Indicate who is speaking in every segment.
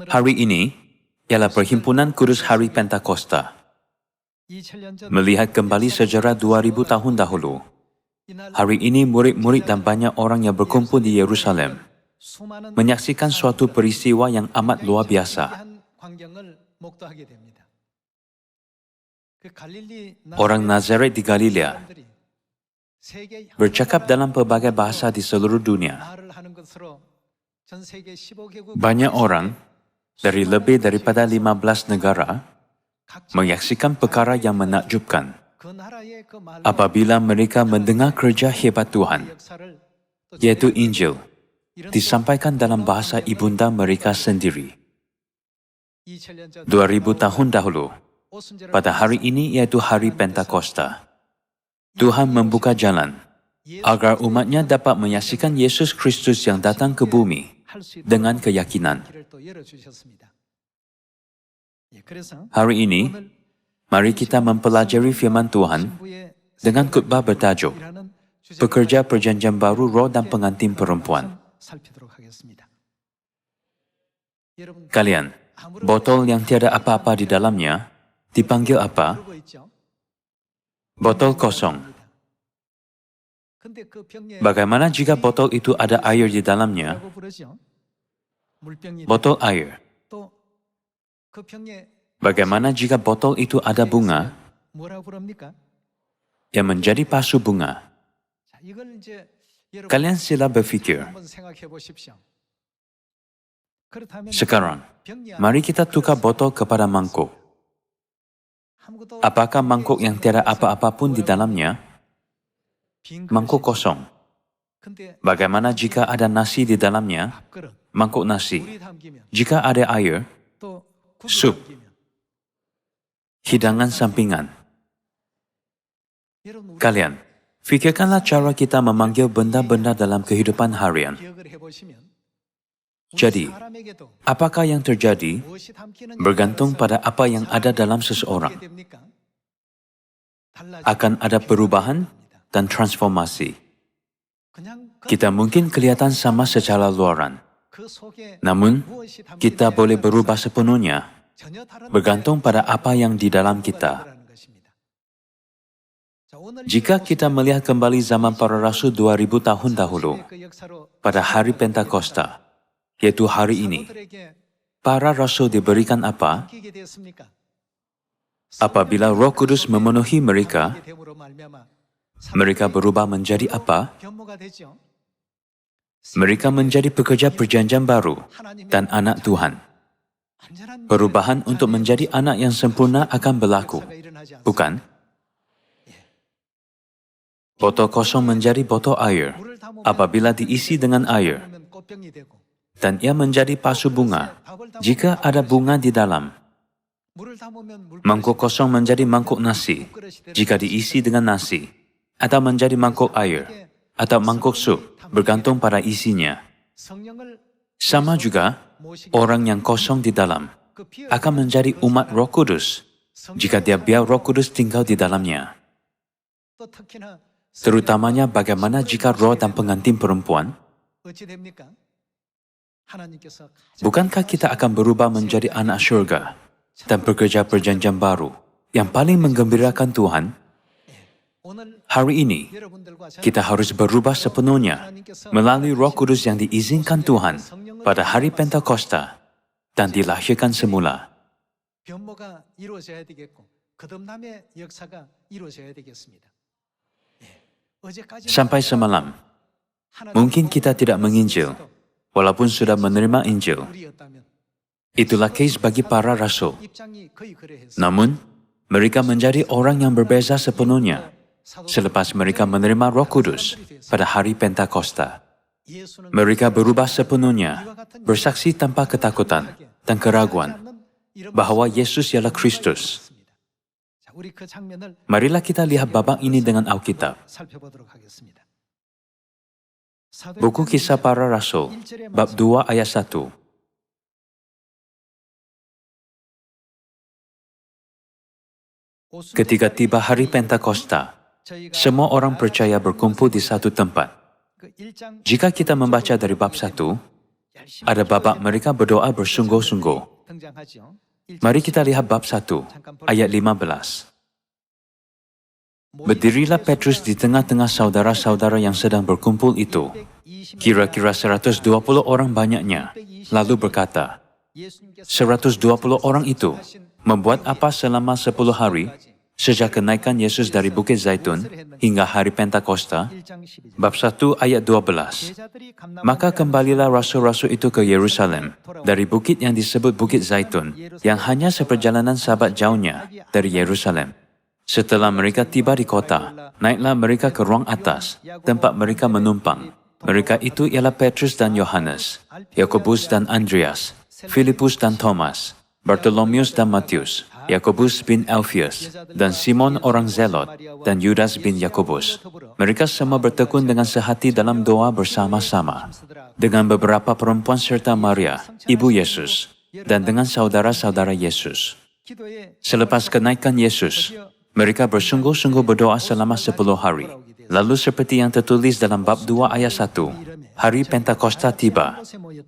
Speaker 1: Hari ini ialah Perhimpunan Kudus Hari Pentakosta. Melihat kembali sejarah 2000 tahun dahulu, hari ini murid-murid dan banyak orang yang berkumpul di Yerusalem menyaksikan suatu peristiwa yang amat luar biasa. Orang Nazaret di Galilea bercakap dalam pelbagai bahasa di seluruh dunia. Banyak orang dari lebih daripada 15 negara menyaksikan perkara yang menakjubkan apabila mereka mendengar kerja hebat Tuhan, yaitu Injil, disampaikan dalam bahasa ibunda mereka sendiri. 2000 tahun dahulu, pada hari ini yaitu Hari Pentakosta, Tuhan membuka jalan agar umatnya dapat menyaksikan Yesus Kristus yang datang ke bumi dengan keyakinan. Hari ini, mari kita mempelajari firman Tuhan dengan khutbah bertajuk Pekerja Perjanjian Baru Roh dan Pengantin Perempuan. Kalian, botol yang tiada apa-apa di dalamnya dipanggil apa? Botol kosong. Bagaimana jika botol itu ada air di dalamnya? Botol air. Bagaimana jika botol itu ada bunga yang menjadi pasu bunga? Kalian sila berfikir. Sekarang, mari kita tukar botol kepada mangkuk. Apakah mangkuk yang tiada apa-apa pun di dalamnya? Mangkuk kosong. Bagaimana jika ada nasi di dalamnya? Mangkuk nasi. Jika ada air, sup. Hidangan sampingan. Kalian, fikirkanlah cara kita memanggil benda-benda dalam kehidupan harian. Jadi, apakah yang terjadi bergantung pada apa yang ada dalam seseorang. Akan ada perubahan dan transformasi. Kita mungkin kelihatan sama secara luaran, namun kita boleh berubah sepenuhnya bergantung pada apa yang di dalam kita. Jika kita melihat kembali zaman para rasul 2000 tahun dahulu, pada hari Pentakosta, yaitu hari ini, para rasul diberikan apa? Apabila Roh Kudus memenuhi mereka, mereka berubah menjadi apa? Mereka menjadi pekerja perjanjian baru dan anak Tuhan. Perubahan untuk menjadi anak yang sempurna akan berlaku, bukan? Botol kosong menjadi botol air apabila diisi dengan air, dan ia menjadi pasu bunga jika ada bunga di dalam. Mangkuk kosong menjadi mangkuk nasi jika diisi dengan nasi, atau menjadi mangkuk air, atau mangkuk sup, bergantung pada isinya. Sama juga, orang yang kosong di dalam akan menjadi umat Roh Kudus jika dia biar Roh Kudus tinggal di dalamnya. Terutamanya bagaimana jika roh dan pengantin perempuan? Bukankah kita akan berubah menjadi anak syurga dan pekerja perjanjian baru yang paling menggembirakan Tuhan? Hari ini, kita harus berubah sepenuhnya melalui Roh Kudus yang diizinkan Tuhan pada hari Pentakosta dan dilahirkan semula. Sampai semalam, mungkin kita tidak menginjil, walaupun sudah menerima Injil. Itulah case bagi para rasul. Namun, mereka menjadi orang yang berbeza sepenuhnya selepas mereka menerima Roh Kudus pada hari Pentakosta. Mereka berubah sepenuhnya, bersaksi tanpa ketakutan dan keraguan bahwa Yesus ialah Kristus. Marilah kita lihat babak ini dengan Alkitab. Buku Kisah Para Rasul, bab 2 ayat 1. Ketika tiba hari Pentakosta, semua orang percaya berkumpul di satu tempat. Jika kita membaca dari bab 1, Ada babak mereka berdoa bersungguh-sungguh. Mari kita lihat bab 1, ayat 15. Berdirilah Petrus di tengah-tengah saudara-saudara yang sedang berkumpul itu. Kira-kira 120 orang banyaknya, lalu berkata, 120 orang itu membuat apa selama 10 hari, sejak kenaikan Yesus dari Bukit Zaitun hingga hari Pentakosta? Bab 1 ayat 12. Maka kembalilah rasul-rasul itu ke Yerusalem, dari bukit yang disebut Bukit Zaitun, yang hanya seperjalanan sahabat jauhnya dari Yerusalem. Setelah mereka tiba di kota, naiklah mereka ke ruang atas, tempat mereka menumpang. Mereka itu ialah Petrus dan Yohanes, Yakobus dan Andreas, Filipus dan Thomas, Bartolomeus dan Matius, Yakobus bin Alfius, dan Simon orang Zelot, dan Yudas bin Yakobus. Mereka semua bertekun dengan sehati dalam doa bersama-sama, dengan beberapa perempuan serta Maria, ibu Yesus, dan dengan saudara-saudara Yesus. Selepas kenaikan Yesus, mereka bersungguh-sungguh berdoa selama 10 hari. Lalu seperti yang tertulis dalam bab 2 ayat 1, hari Pentakosta tiba.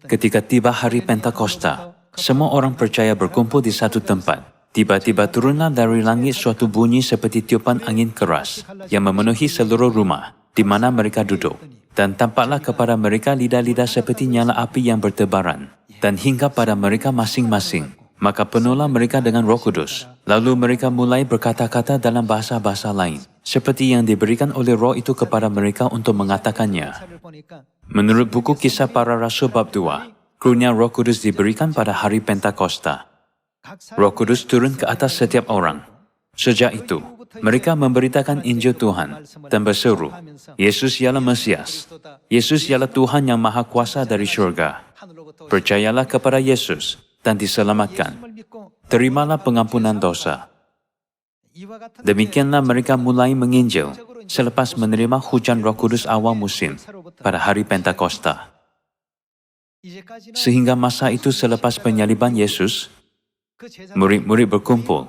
Speaker 1: Ketika tiba hari Pentakosta, semua orang percaya berkumpul di satu tempat. Tiba-tiba turunlah dari langit suatu bunyi seperti tiupan angin keras yang memenuhi seluruh rumah di mana mereka duduk. Dan tampaklah kepada mereka lidah-lidah seperti nyala api yang bertebaran dan hinggap pada mereka masing-masing. Maka penuhlah mereka dengan Roh Kudus. Lalu mereka mulai berkata-kata dalam bahasa-bahasa lain, seperti yang diberikan oleh Roh itu kepada mereka untuk mengatakannya. Menurut buku Kisah Para Rasul bab 2, karunia Roh Kudus diberikan pada hari Pentakosta. Roh Kudus turun ke atas setiap orang. Sejak itu, mereka memberitakan Injil Tuhan dan berseru, Yesus ialah Mesias. Yesus ialah Tuhan yang Maha Kuasa dari syurga. Percayalah kepada Yesus dan diselamatkan. Terimalah pengampunan dosa. Demikianlah mereka mulai menginjil selepas menerima hujan Roh Kudus awal musim pada hari Pentakosta. Sehingga masa itu selepas penyaliban Yesus, murid-murid berkumpul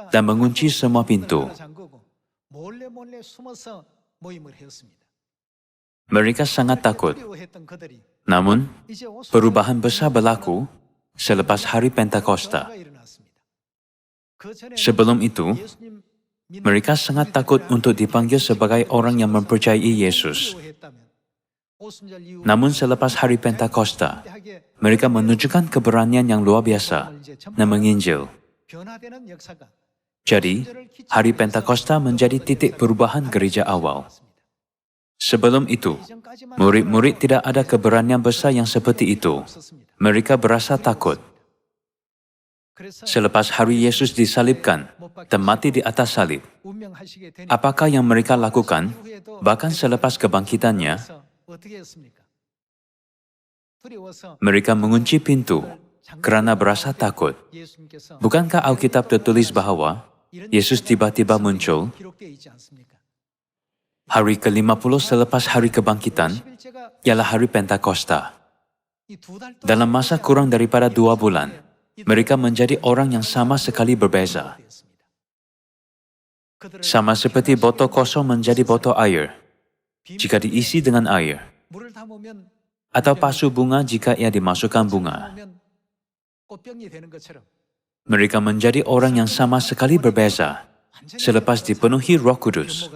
Speaker 1: dan mengunci semua pintu. Mereka sangat takut. Namun, perubahan besar berlaku selepas hari Pentakosta. Sebelum itu, mereka sangat takut untuk dipanggil sebagai orang yang mempercayai Yesus. Namun selepas hari Pentakosta, mereka menunjukkan keberanian yang luar biasa dan menginjil. Jadi, hari Pentakosta menjadi titik perubahan gereja awal. Sebelum itu, murid-murid tidak ada keberanian besar yang seperti itu. Mereka berasa takut. Selepas hari Yesus disalibkan dan mati di atas salib, apakah yang mereka lakukan, bahkan selepas kebangkitannya? Mereka mengunci pintu kerana berasa takut. Bukankah Alkitab tertulis bahwa Yesus tiba-tiba muncul? Hari ke-50 selepas hari kebangkitan ialah hari Pentakosta. Dalam masa kurang daripada 2 bulan, mereka menjadi orang yang sama sekali berbeza. Sama seperti botol kosong menjadi botol air jika diisi dengan air, atau pasu bunga jika ia dimasukkan bunga. Mereka menjadi orang yang sama sekali berbeza selepas dipenuhi Roh Kudus.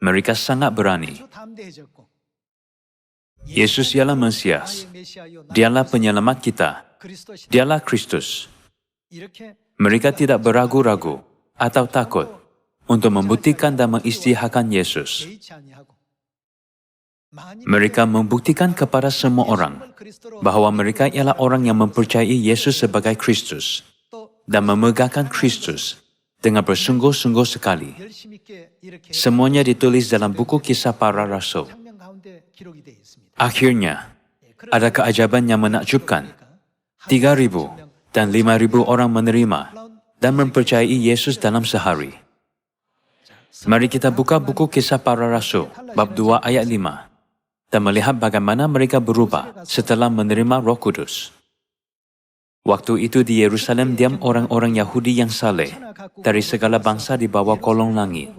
Speaker 1: Mereka sangat berani. Yesus ialah Mesias. Dialah penyelamat kita. Dialah Kristus. Mereka tidak beragu-ragu atau takut untuk membuktikan dan mengisytiharkan Yesus. Mereka membuktikan kepada semua orang bahwa mereka ialah orang yang mempercayai Yesus sebagai Kristus dan memegahkan Kristus dengan bersungguh-sungguh sekali. Semuanya ditulis dalam buku Kisah Para Rasul. Akhirnya, ada keajaiban yang menakjubkan. 3,000 dan 5,000 orang menerima dan mempercayai Yesus dalam sehari. Mari kita buka buku Kisah Para Rasul, bab 2 ayat 5, dan melihat bagaimana mereka berubah setelah menerima Roh Kudus. Waktu itu di Yerusalem diam orang-orang Yahudi yang saleh dari segala bangsa di bawah kolong langit.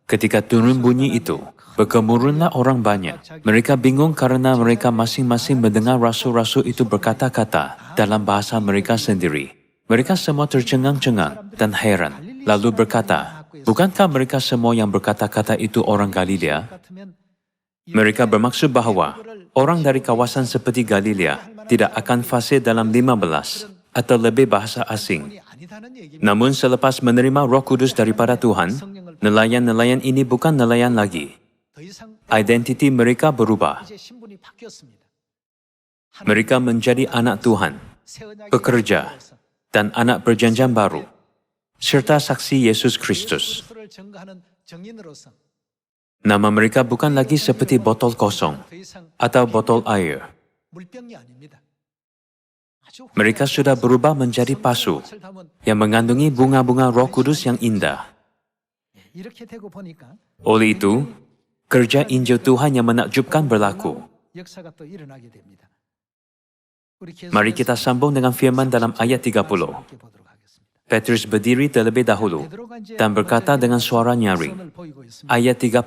Speaker 1: Ketika turun bunyi itu, bergemuruhlah orang banyak. Mereka bingung karena mereka masing-masing mendengar rasul-rasul itu berkata-kata dalam bahasa mereka sendiri. Mereka semua tercengang-cengang dan heran, lalu berkata, "Bukankah mereka semua yang berkata-kata itu orang Galilea?" Mereka bermaksud bahwa orang dari kawasan seperti Galilea tidak akan fasih dalam 15 atau lebih bahasa asing. Namun selepas menerima Roh Kudus daripada Tuhan, nelayan-nelayan ini bukan nelayan lagi. Identiti mereka berubah. Mereka menjadi anak Tuhan, pekerja, dan anak perjanjian baru, serta saksi Yesus Kristus. Nama mereka bukan lagi seperti botol kosong atau botol air. Mereka sudah berubah menjadi pasu yang mengandungi bunga-bunga Roh Kudus yang indah. Oleh itu, kerja Injil Tuhan yang menakjubkan berlaku. Mari kita sambung dengan firman dalam ayat 30. Petrus berdiri terlebih dahulu dan berkata dengan suara nyaring. Ayat 30.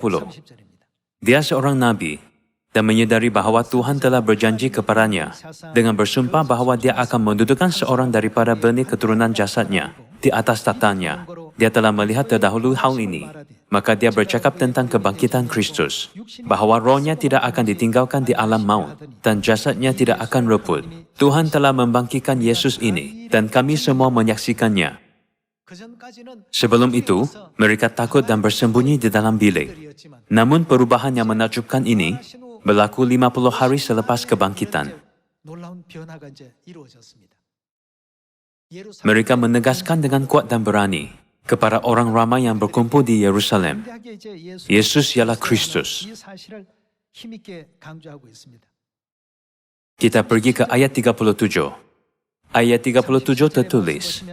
Speaker 1: Dia seorang nabi dan menyadari bahwa Tuhan telah berjanji kepadanya dengan bersumpah bahwa dia akan mendudukan seorang daripada benih keturunan jasadnya di atas tatanya. Dia telah melihat terdahulu hal ini. Maka dia bercakap tentang kebangkitan Kristus, bahwa rohnya tidak akan ditinggalkan di alam maut dan jasadnya tidak akan reput. Tuhan telah membangkitkan Yesus ini dan kami semua menyaksikannya. Sebelum itu, mereka takut dan bersembunyi di dalam bilik. Namun perubahan yang menakjubkan ini berlaku 50 hari selepas kebangkitan. Mereka menegaskan dengan kuat dan berani kepada orang ramai yang berkumpul di Yerusalem, Yesus ialah Kristus. Kita pergi ke ayat 37. Ayat 37 tertulis,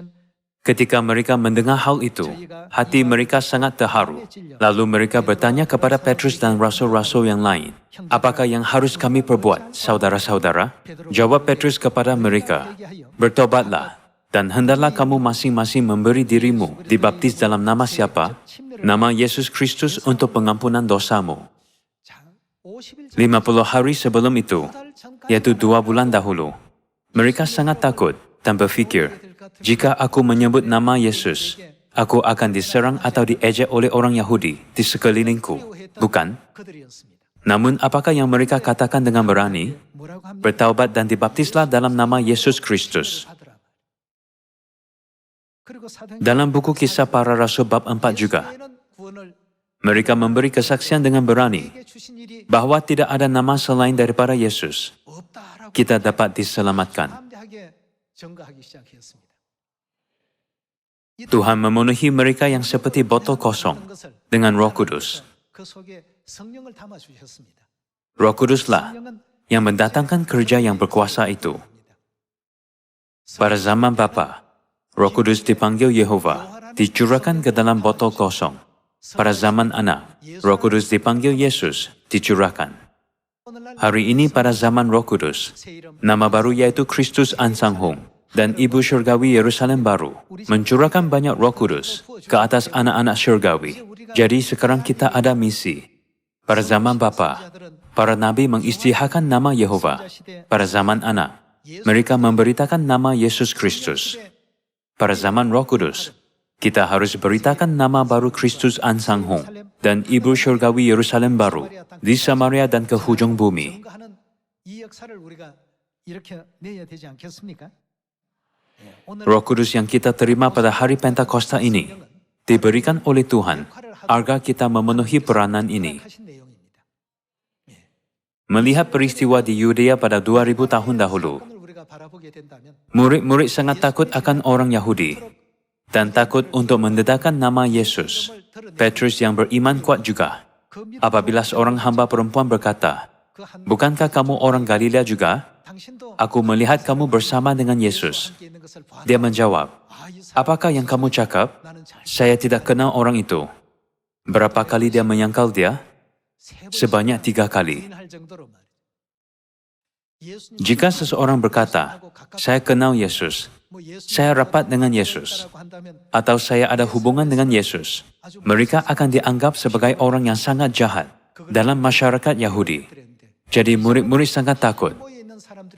Speaker 1: ketika mereka mendengar hal itu, hati mereka sangat terharu. Lalu mereka bertanya kepada Petrus dan rasul-rasul yang lain, apakah yang harus kami perbuat, saudara-saudara? Jawab Petrus kepada mereka, bertobatlah, dan hendaklah kamu masing-masing memberi dirimu dibaptis dalam nama siapa? Nama Yesus Kristus untuk pengampunan dosamu. 50 hari sebelum itu, yaitu 2 bulan dahulu, mereka sangat takut dan berfikir, jika aku menyebut nama Yesus, aku akan diserang atau diejek oleh orang Yahudi di sekelilingku, bukan? Namun apakah yang mereka katakan dengan berani? Bertaubat dan dibaptislah dalam nama Yesus Kristus. Dalam buku Kisah Para Rasul bab 4 juga, mereka memberi kesaksian dengan berani bahwa tidak ada nama selain daripada Yesus. Kita dapat diselamatkan. Tuhan memenuhi mereka yang seperti botol kosong dengan Roh Kudus. Roh Kuduslah yang mendatangkan kerja yang berkuasa itu. Pada zaman Bapa, Roh Kudus dipanggil Yehova, dicurahkan ke dalam botol kosong. Pada zaman Anak, Roh Kudus dipanggil Yesus, dicurahkan. Hari ini pada zaman Roh Kudus, nama baru yaitu Kristus Ansanghong dan Ibu Syurgawi Yerusalem baru mencurahkan banyak Roh Kudus ke atas anak-anak syurgawi. Jadi sekarang kita ada misi. Pada zaman Bapa, para nabi mengisytiharkan nama Yehova. Pada zaman Anak, mereka memberitakan nama Yesus Kristus. Pada zaman Roh Kudus, kita harus beritakan nama baru Kristus Ansanghong dan Ibu Syurgawi Yerusalem baru di Samaria dan ke hujung bumi. Roh Kudus yang kita terima pada hari Pentakosta ini diberikan oleh Tuhan agar kita memenuhi peranan ini. Melihat peristiwa di Yudea pada 2000 tahun dahulu, murid-murid sangat takut akan orang Yahudi dan takut untuk mendedahkan nama Yesus. Petrus yang beriman kuat juga. Apabila seorang hamba perempuan berkata, bukankah kamu orang Galilea juga? Aku melihat kamu bersama dengan Yesus. Dia menjawab, apakah yang kamu cakap? Saya tidak kenal orang itu. Berapa kali dia menyangkal dia? Sebanyak 3 kali. Jika seseorang berkata, saya kenal Yesus, saya rapat dengan Yesus, atau saya ada hubungan dengan Yesus, mereka akan dianggap sebagai orang yang sangat jahat dalam masyarakat Yahudi. Jadi murid-murid sangat takut.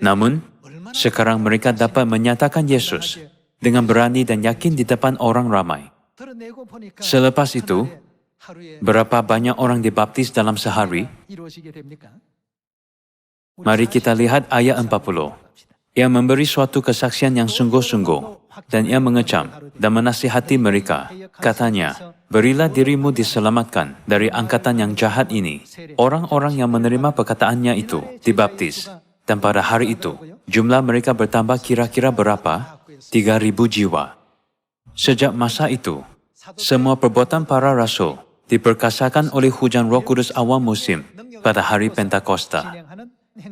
Speaker 1: Namun, sekarang mereka dapat menyatakan Yesus dengan berani dan yakin di depan orang ramai. Selepas itu, berapa banyak orang dibaptis dalam sehari? Mari kita lihat ayat 40. Ia memberi suatu kesaksian yang sungguh-sungguh, dan ia mengecam dan menasihati mereka. Katanya, berilah dirimu diselamatkan dari angkatan yang jahat ini. Orang-orang yang menerima perkataannya itu dibaptis, dan pada hari itu, jumlah mereka bertambah kira-kira berapa? 3.000 jiwa. Sejak masa itu, semua perbuatan para rasul diperkasakan oleh hujan Roh Kudus awal musim pada hari Pentakosta.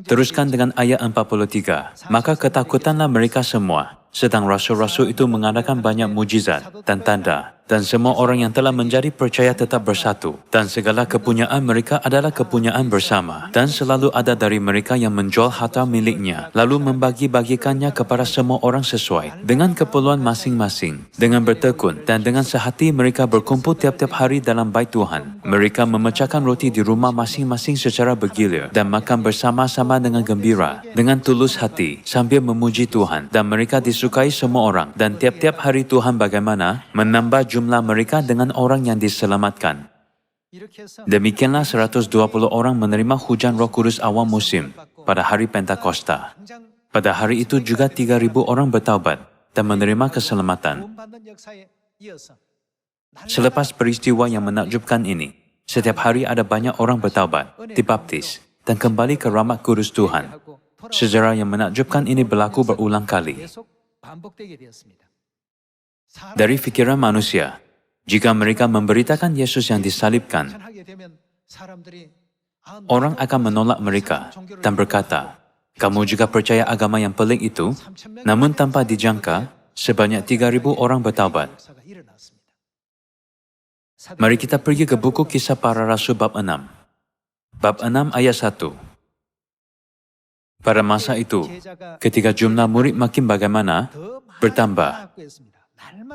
Speaker 1: Teruskan dengan ayat 43. Maka ketakutanlah mereka semua, sedang rasul-rasul itu mengadakan banyak mujizat dan tanda, dan semua orang yang telah menjadi percaya tetap bersatu, dan segala kepunyaan mereka adalah kepunyaan bersama, dan selalu ada dari mereka yang menjual harta miliknya, lalu membagi-bagikannya kepada semua orang sesuai dengan keperluan masing-masing. Dengan bertekun dan dengan sehati mereka berkumpul tiap-tiap hari dalam bait Tuhan. Mereka memecahkan roti di rumah masing-masing secara bergilir dan makan bersama-sama dengan gembira, dengan tulus hati, sambil memuji Tuhan, dan mereka disukai semua orang. Dan tiap-tiap hari Tuhan bagaimana menambah jumlah mereka dengan orang yang diselamatkan. Demikianlah 120 orang menerima hujan Roh Kudus awal musim pada hari Pentakosta. Pada hari itu juga 3.000 orang bertaubat dan menerima keselamatan. Selepas peristiwa yang menakjubkan ini, setiap hari ada banyak orang bertaubat, dibaptis, dan kembali ke rahmat kudus Tuhan. Sejarah yang menakjubkan ini berlaku berulang kali. Dari fikiran manusia, jika mereka memberitakan Yesus yang disalibkan, orang akan menolak mereka dan berkata, kamu juga percaya agama yang pelik itu? Namun tanpa dijangka, sebanyak 3.000 orang bertaubat. Mari kita pergi ke buku Kisah Para Rasul bab 6. Bab 6 ayat 1. Pada masa itu, ketika jumlah murid makin bagaimana? Bertambah.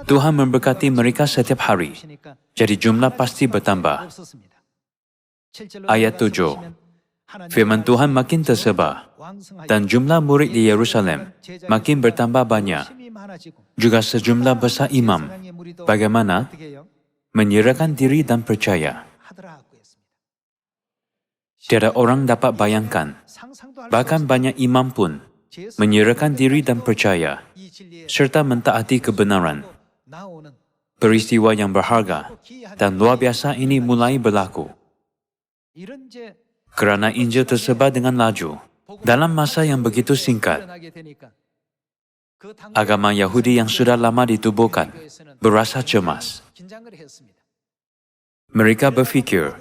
Speaker 1: Tuhan memberkati mereka setiap hari, jadi jumlah pasti bertambah. Ayat 7. Firman Tuhan makin tersebar, dan jumlah murid di Yerusalem makin bertambah banyak. Juga sejumlah besar imam, bagaimana? Menyerahkan diri dan percaya. Tiada orang dapat bayangkan, bahkan banyak imam pun menyerahkan diri dan percaya, serta mentaati kebenaran. Peristiwa yang berharga dan luar biasa ini mulai berlaku. Kerana Injil tersebar dengan laju, dalam masa yang begitu singkat, agama Yahudi yang sudah lama ditubuhkan berasa cemas. Mereka berfikir,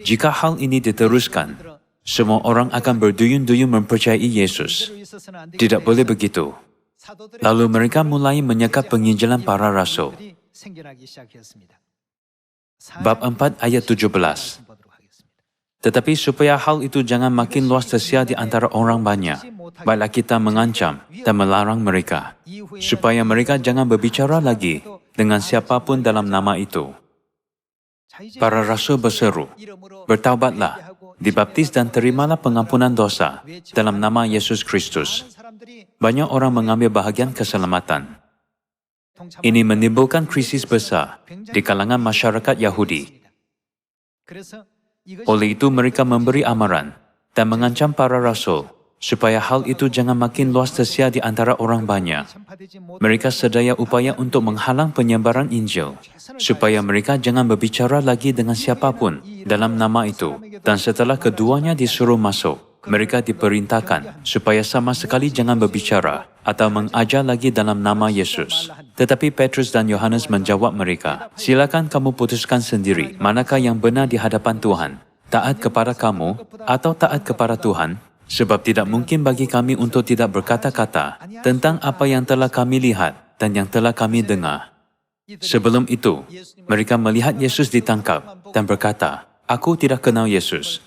Speaker 1: jika hal ini diteruskan, semua orang akan berduyun-duyun mempercayai Yesus. Tidak boleh begitu. Lalu mereka mulai menyekat penginjilan para rasul. Bab 4 ayat 17. Tetapi supaya hal itu jangan makin luas tersiar di antara orang banyak, baiklah kita mengancam dan melarang mereka, supaya mereka jangan berbicara lagi dengan siapapun dalam nama itu. Para rasul berseru, bertaubatlah, dibaptis dan terimalah pengampunan dosa dalam nama Yesus Kristus. Banyak orang mengambil bahagian keselamatan. Ini menimbulkan krisis besar di kalangan masyarakat Yahudi. Oleh itu mereka memberi amaran dan mengancam para rasul supaya hal itu jangan makin luas tersiar di antara orang banyak. Mereka sedaya upaya untuk menghalang penyebaran Injil, supaya mereka jangan berbicara lagi dengan siapapun dalam nama itu. Dan setelah keduanya disuruh masuk, mereka diperintahkan supaya sama sekali jangan berbicara atau mengajar lagi dalam nama Yesus. Tetapi Petrus dan Yohanes menjawab mereka, silakan kamu putuskan sendiri manakah yang benar di hadapan Tuhan, taat kepada kamu atau taat kepada Tuhan. Sebab tidak mungkin bagi kami untuk tidak berkata-kata tentang apa yang telah kami lihat dan yang telah kami dengar. Sebelum itu, mereka melihat Yesus ditangkap dan berkata, aku tidak kenal Yesus.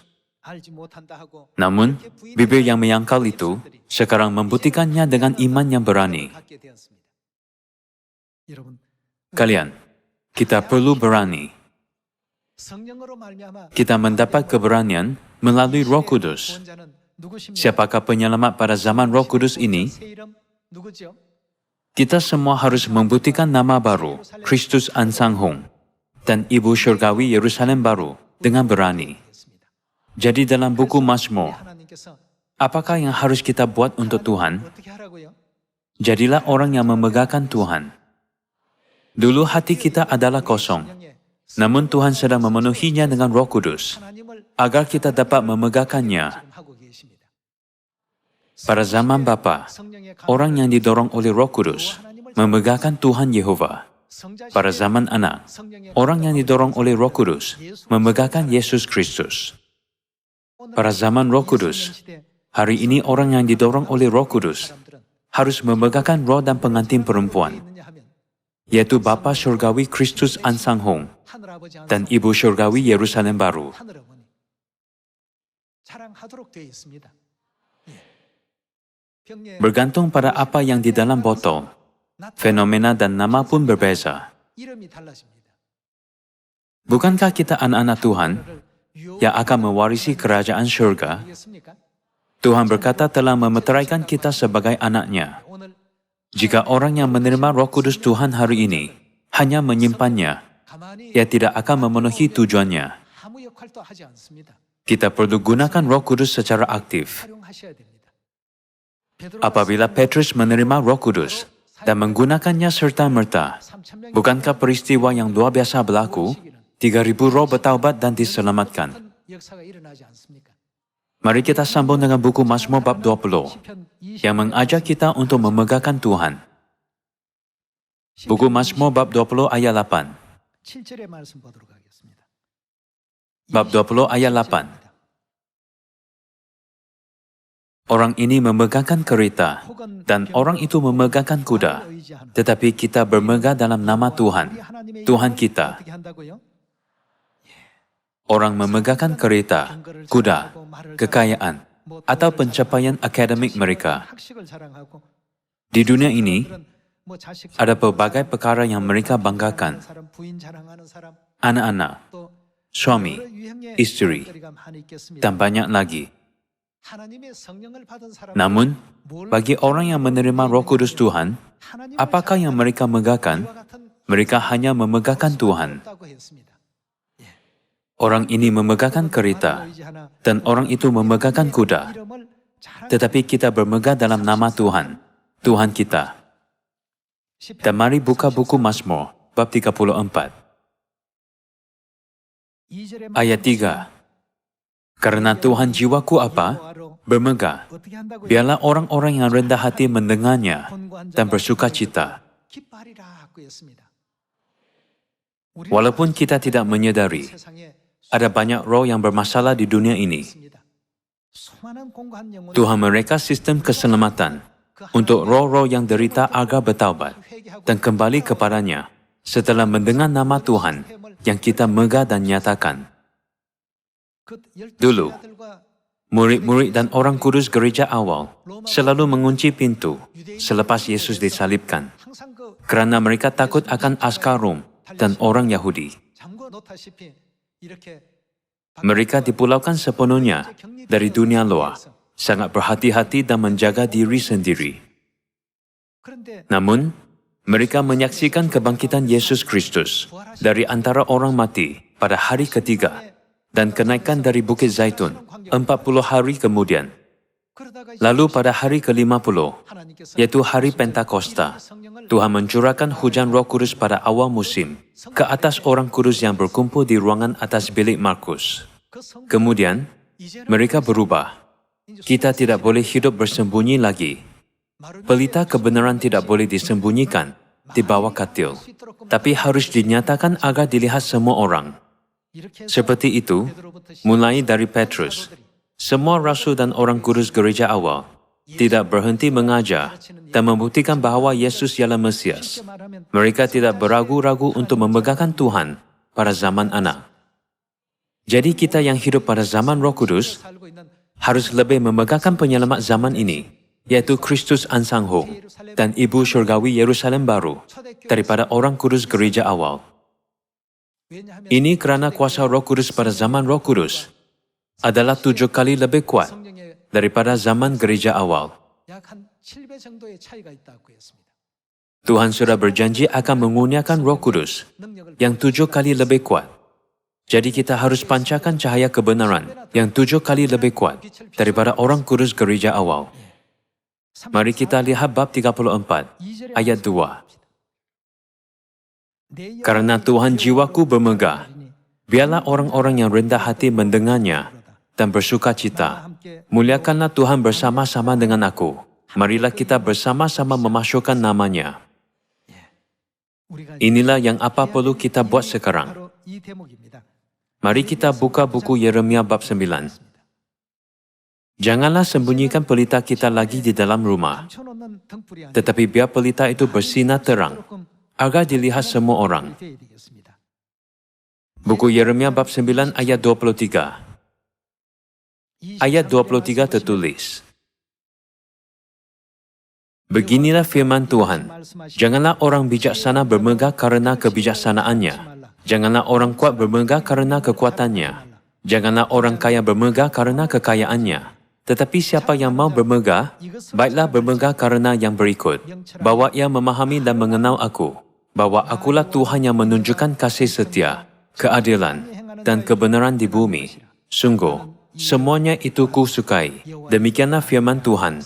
Speaker 1: Namun, bibir yang menyangkal itu sekarang membuktikannya dengan iman yang berani. Kalian, kita perlu berani. Kita mendapat keberanian melalui Roh Kudus. Siapakah penyelamat pada zaman Roh Kudus ini? Kita semua harus membuktikan nama baru, Kristus Ansanghong, dan Ibu Syurgawi Yerusalem baru dengan berani. Jadi dalam buku Mazmur, apakah yang harus kita buat untuk Tuhan? Jadilah orang yang memegahkan Tuhan. Dulu hati kita adalah kosong, namun Tuhan sedang memenuhinya dengan Roh Kudus, agar kita dapat memegahkannya. Pada zaman Bapa, orang yang didorong oleh Roh Kudus memegahkan Tuhan Yehova. Pada zaman Anak, orang yang didorong oleh Roh Kudus memegahkan Yesus Kristus. Pada zaman Roh Kudus, hari ini orang yang didorong oleh Roh Kudus harus memegahkan roh dan pengantin perempuan, yaitu Bapa Surgawi Kristus Ansanghong dan Ibu Surgawi Yerusalem baru. Bergantung pada apa yang di dalam botol, fenomena dan nama pun berbeza. Bukankah kita anak-anak Tuhan yang akan mewarisi kerajaan surga? Tuhan berkata telah memeteraikan kita sebagai anaknya. Jika orang yang menerima Roh Kudus Tuhan hari ini hanya menyimpannya, ia tidak akan memenuhi tujuannya. Kita perlu gunakan Roh Kudus secara aktif. Apabila Petrus menerima Roh Kudus dan menggunakannya serta-merta, bukankah peristiwa yang luar biasa berlaku? 3.000 roh bertaubat dan diselamatkan. Mari kita sambung dengan buku Mazmur bab 20 yang mengajak kita untuk memegahkan Tuhan. Buku Mazmur bab 20 ayat 8. Bab 20 ayat 8. Orang ini memegahkan kereta, dan orang itu memegahkan kuda, tetapi kita bermegah dalam nama Tuhan, Tuhan kita. Orang memegahkan kereta, kuda, kekayaan, atau pencapaian akademik mereka. Di dunia ini, ada berbagai perkara yang mereka banggakan. Anak-anak, suami, istri, dan banyak lagi. Namun, bagi orang yang menerima Roh Kudus Tuhan, apakah yang mereka megahkan? Mereka hanya memegahkan Tuhan. Orang ini memegahkan kereta, dan orang itu memegahkan kuda. Tetapi kita bermegah dalam nama Tuhan, Tuhan kita. Dan mari buka buku Mazmur, bab 34. Ayat 3. Karena Tuhan jiwaku apa? Bermegah. Biarlah orang-orang yang rendah hati mendengarnya dan bersuka cita. Walaupun kita tidak menyadari, ada banyak roh yang bermasalah di dunia ini. Tuhan mereka sistem keselamatan untuk roh-roh yang derita agar bertaubat dan kembali kepadanya setelah mendengar nama Tuhan yang kita megah dan nyatakan. Dulu, murid-murid dan orang kudus gereja awal selalu mengunci pintu selepas Yesus disalibkan kerana mereka takut akan askar Rom dan orang Yahudi. Mereka dipulaukan sepenuhnya dari dunia luar, sangat berhati-hati dan menjaga diri sendiri. Namun, mereka menyaksikan kebangkitan Yesus Kristus dari antara orang mati pada hari ketiga dan kenaikan dari Bukit Zaitun 40 hari kemudian. Lalu pada hari ke-50, yaitu hari Pentakosta, Tuhan mencurahkan hujan Roh Kudus pada awal musim ke atas orang kudus yang berkumpul di ruangan atas bilik Markus. Kemudian, mereka berubah. Kita tidak boleh hidup bersembunyi lagi. Pelita kebenaran tidak boleh disembunyikan di bawah katil, tapi harus dinyatakan agar dilihat semua orang. Seperti itu, mulai dari Petrus, semua rasul dan orang kudus gereja awal tidak berhenti mengajar dan membuktikan bahawa Yesus ialah Mesias. Mereka tidak beragu-ragu untuk memegahkan Tuhan pada zaman Anak. Jadi kita yang hidup pada zaman Roh Kudus harus lebih memegahkan penyelamat zaman ini, yaitu Kristus Ansanghong dan Ibu Surgawi Yerusalem baru daripada orang kudus gereja awal. Ini kerana kuasa Roh Kudus pada zaman Roh Kudus adalah 7 kali lebih kuat daripada zaman gereja awal. Tuhan sudah berjanji akan mengurniakan Roh Kudus yang 7 kali lebih kuat. Jadi kita harus pancarkan cahaya kebenaran yang 7 kali lebih kuat daripada orang kudus gereja awal. Mari kita lihat bab 34, ayat 2. Karena Tuhan jiwaku bermegah, biarlah orang-orang yang rendah hati mendengarnya dan bersuka cita. Muliakanlah Tuhan bersama-sama dengan aku. Marilah kita bersama-sama memasukkan namanya. Inilah yang apa perlu kita buat sekarang. Mari kita buka buku Yeremia bab 9. Janganlah sembunyikan pelita kita lagi di dalam rumah, tetapi biar pelita itu bersinar terang, agar dilihat semua orang. Buku Yeremia bab 9 ayat 23. Ayat 23 tertulis, beginilah firman Tuhan, janganlah orang bijaksana bermegah karena kebijaksanaannya. Janganlah orang kuat bermegah karena kekuatannya. Janganlah orang kaya bermegah karena kekayaannya. Tetapi siapa yang mau bermegah, baiklah bermegah karena yang berikut, bahwa ia memahami dan mengenal aku, bahwa akulah Tuhan yang menunjukkan kasih setia, keadilan, dan kebenaran di bumi. Sungguh, semuanya itu ku sukai. Demikianlah firman Tuhan.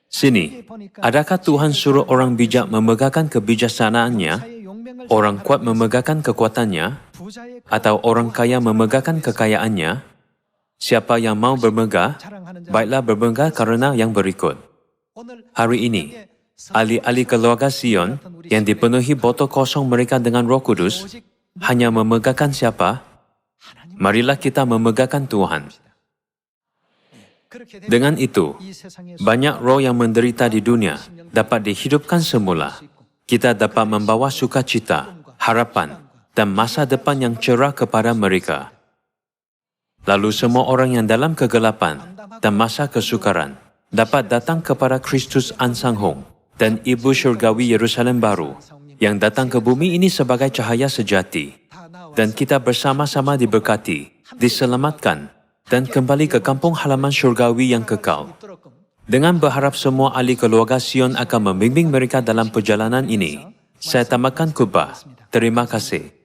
Speaker 1: Sini, adakah Tuhan suruh orang bijak memegahkan kebijaksanaannya, orang kuat memegahkan kekuatannya, atau orang kaya memegahkan kekayaannya? Siapa yang mau bermegah, baiklah bermegah karena yang berikut. Hari ini, ahli-ahli keluarga Sion yang dipenuhi botol kosong mereka dengan Roh Kudus, hanya memegahkan siapa? Marilah kita memegahkan Tuhan. Dengan itu, banyak roh yang menderita di dunia dapat dihidupkan semula. Kita dapat membawa sukacita, harapan, dan masa depan yang cerah kepada mereka. Lalu semua orang yang dalam kegelapan dan masa kesukaran dapat datang kepada Kristus Ansanghong dan Ibu Surgawi Yerusalem baru yang datang ke bumi ini sebagai cahaya sejati. Dan kita bersama-sama diberkati, diselamatkan, dan kembali ke kampung halaman surgawi yang kekal. Dengan berharap semua ahli keluarga Sion akan membimbing mereka dalam perjalanan ini, saya tamatkan khutbah. Terima kasih.